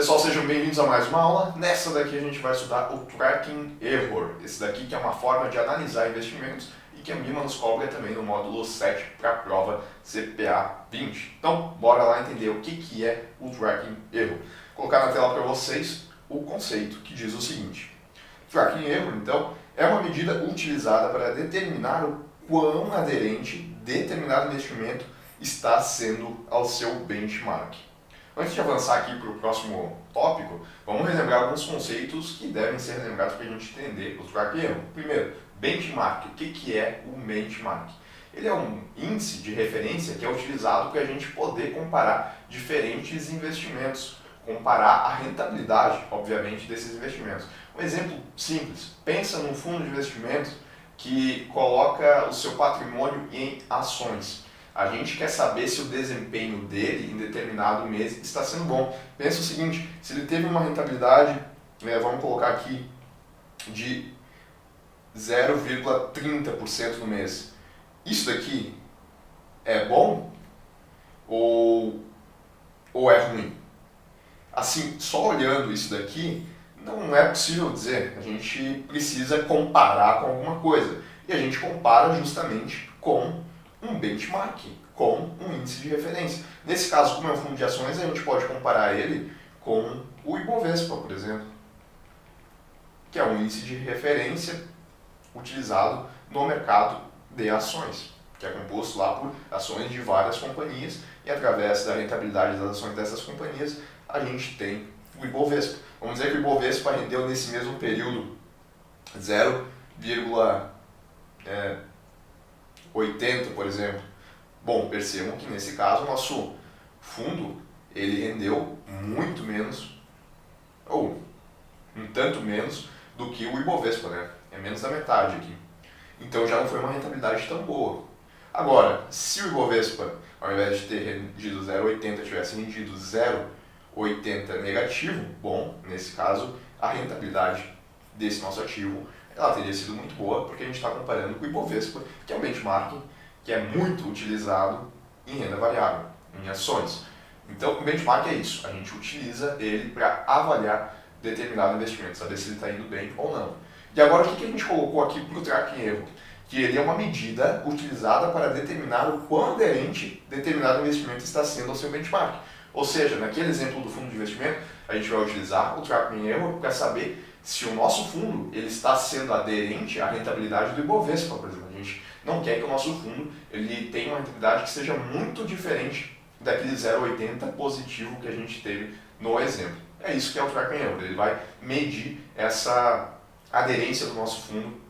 Pessoal, sejam bem-vindos a mais uma aula. Nessa daqui a gente vai estudar o Tracking Error. Esse daqui que é uma forma de analisar investimentos e que a Mima nos cobra também no módulo 7 para a prova CPA 20. Então, bora lá entender o que é o Tracking Error. Vou colocar na tela para vocês o conceito que diz o seguinte. Tracking Error, então, é uma medida utilizada para determinar o quão aderente determinado investimento está sendo ao seu benchmark. Antes de avançar aqui para o próximo tópico, vamos relembrar alguns conceitos que devem ser lembrados para a gente entender o Tracking Error. Primeiro, benchmark. O que é o benchmark? Ele é um índice de referência que é utilizado para a gente poder comparar diferentes investimentos, comparar a rentabilidade, obviamente, desses investimentos. Um exemplo simples, pensa num fundo de investimentos que coloca o seu patrimônio em ações. A gente quer saber se o desempenho dele em determinado mês está sendo bom. Pensa o seguinte, se ele teve uma rentabilidade, vamos colocar aqui, de 0,30% no mês. Isso daqui é bom ou é ruim? Assim, só olhando isso daqui, não é possível dizer. A gente precisa comparar com alguma coisa. E a gente compara justamente com um benchmark, com um índice de referência. Nesse caso, como é um fundo de ações, a gente pode comparar ele com o Ibovespa, por exemplo, que é um índice de referência utilizado no mercado de ações, que é composto lá por ações de várias companhias, e através da rentabilidade das ações dessas companhias, a gente tem o Ibovespa. Vamos dizer que o Ibovespa rendeu nesse mesmo período 0,80, por exemplo. Bom, percebam que nesse caso o nosso fundo ele rendeu muito menos, ou um tanto menos do que o Ibovespa, né? É menos da metade aqui. Então já não foi uma rentabilidade tão boa. Agora, se o Ibovespa, ao invés de ter rendido 0,80, tivesse rendido 0,80 negativo, bom, nesse caso, a rentabilidade desse nosso ativo ela teria sido muito boa, porque a gente está comparando com o Ibovespa, que é um benchmark que é muito utilizado em renda variável, em ações. Então, o benchmark é isso, a gente utiliza ele para avaliar determinado investimento, saber se ele está indo bem ou não. E agora, o que a gente colocou aqui para o Tracking Error? Que ele é uma medida utilizada para determinar o quão aderente determinado investimento está sendo ao seu benchmark. Ou seja, naquele exemplo do fundo de investimento, a gente vai utilizar o Tracking Error para saber se o nosso fundo ele está sendo aderente à rentabilidade do Ibovespa, por exemplo. A gente não quer que o nosso fundo ele tenha uma rentabilidade que seja muito diferente daquele 0,80 positivo que a gente teve no exemplo. É isso que é o Tracking Error. Ele vai medir essa aderência do nosso fundo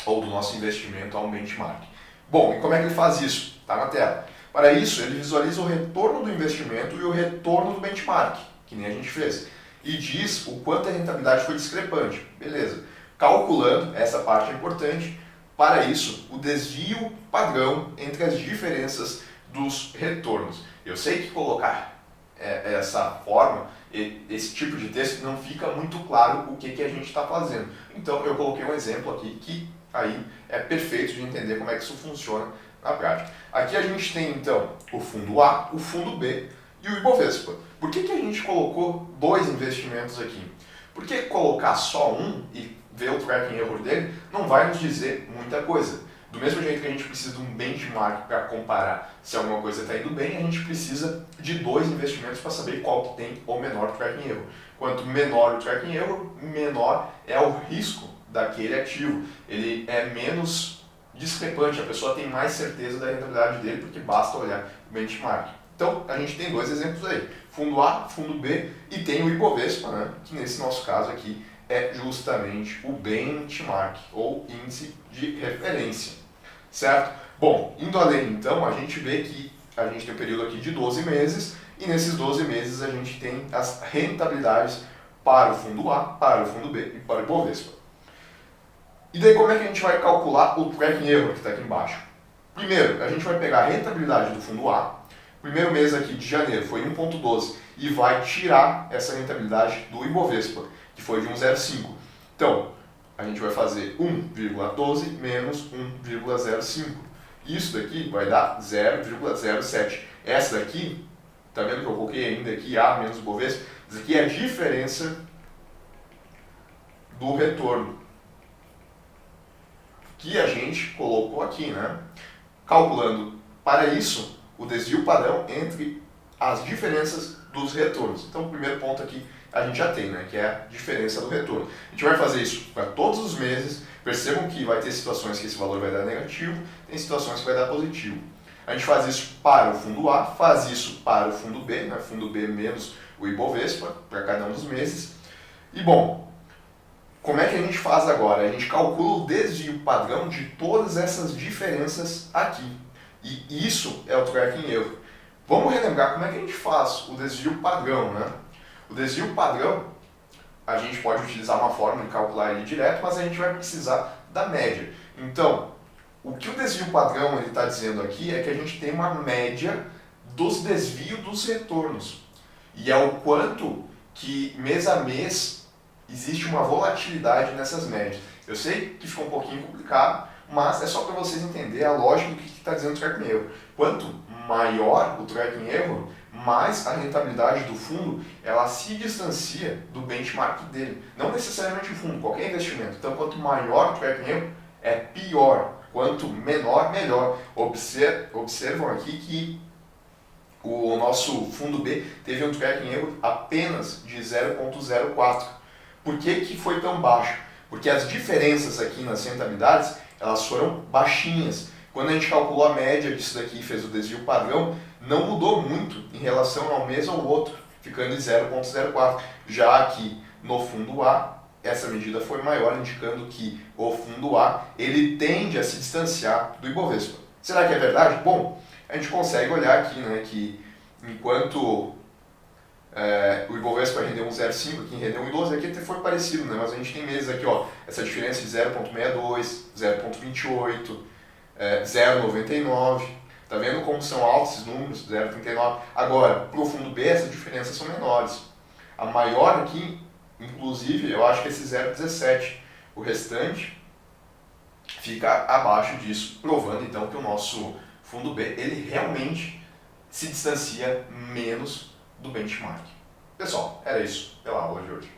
ou do nosso investimento a um benchmark. Bom, e como é que ele faz isso? Está na tela. Para isso, ele visualiza o retorno do investimento e o retorno do benchmark, que nem a gente fez. E diz o quanto a rentabilidade foi discrepante. Beleza. Calculando, essa parte é importante, para isso, o desvio padrão entre as diferenças dos retornos. Eu sei que colocar essa forma, esse tipo de texto, não fica muito claro o que a gente está fazendo. Então, eu coloquei um exemplo aqui que aí é perfeito de entender como é que isso funciona na prática. Aqui a gente tem, então, o fundo A, o fundo B e o Ibovespa. Por que a gente colocou dois investimentos aqui? Porque colocar só um e ver o Tracking Error dele não vai nos dizer muita coisa. Do mesmo jeito que a gente precisa de um benchmark para comparar se alguma coisa está indo bem, a gente precisa de dois investimentos para saber qual que tem o menor Tracking Error. Quanto menor o Tracking Error, menor é o risco daquele ativo. Ele é menos discrepante, a pessoa tem mais certeza da rentabilidade dele porque basta olhar o benchmark. Então, a gente tem dois exemplos aí, fundo A, fundo B, e tem o Ibovespa, né, que nesse nosso caso aqui é justamente o benchmark, ou índice de referência, certo? Bom, indo além então, a gente vê que a gente tem um período aqui de 12 meses, e nesses 12 meses a gente tem as rentabilidades para o fundo A, para o fundo B e para o Ibovespa. E daí como é que a gente vai calcular o Tracking Error que está aqui embaixo? Primeiro, a gente vai pegar a rentabilidade do fundo A, primeiro mês aqui de janeiro foi 1,12 e vai tirar essa rentabilidade do Ibovespa, que foi de 1,05. Então, a gente vai fazer 1,12 menos 1,05. Isso daqui vai dar 0,07. Essa daqui, tá vendo que eu coloquei ainda aqui A menos Ibovespa? Isso aqui é a diferença do retorno que a gente colocou aqui, né? Calculando para isso o desvio padrão entre as diferenças dos retornos. Então, o primeiro ponto aqui a gente já tem, né? Que é a diferença do retorno. A gente vai fazer isso para todos os meses. Percebam que vai ter situações que esse valor vai dar negativo, tem situações que vai dar positivo. A gente faz isso para o fundo A, faz isso para o fundo B, né? Fundo B menos o Ibovespa, para cada um dos meses. E bom, como é que a gente faz agora? A gente calcula o desvio padrão de todas essas diferenças aqui. E isso é o tracking erro. Vamos relembrar como é que a gente faz o desvio padrão, né? O desvio padrão, a gente pode utilizar uma forma de calcular ele direto, mas a gente vai precisar da média. Então, o que o desvio padrão está dizendo aqui é que a gente tem uma média dos desvios dos retornos. E é o quanto que mês a mês existe uma volatilidade nessas médias. Eu sei que ficou um pouquinho complicado, mas é só para vocês entenderem a lógica do que está dizendo o tracking erro. Quanto maior o tracking erro, mais a rentabilidade do fundo ela se distancia do benchmark dele. Não necessariamente o fundo, qualquer investimento. Então, quanto maior o tracking erro, é pior. Quanto menor, melhor. Observam aqui que o nosso fundo B teve um tracking erro apenas de 0,04. Por que foi tão baixo? Porque as diferenças aqui nas rentabilidades elas foram baixinhas. Quando a gente calculou a média disso daqui e fez o desvio padrão, não mudou muito em relação ao mês ao outro, ficando em 0,04. Já que no fundo A, essa medida foi maior, indicando que o fundo A ele tende a se distanciar do Ibovespa. Será que é verdade? Bom, a gente consegue olhar aqui, né, que enquanto o Ibovespa rendeu 1,05, aqui rendeu 1,12, aqui até foi parecido, né? Mas a gente tem meses aqui, ó, essa diferença de 0,62, 0,28, 0,99. Tá vendo como são altos esses números? 0,39. Agora, para o fundo B, essas diferenças são menores. A maior aqui, inclusive, eu acho que é esse 0,17. O restante fica abaixo disso, provando então que o nosso fundo B ele realmente se distancia menos do benchmark. Pessoal, era isso pela aula de hoje.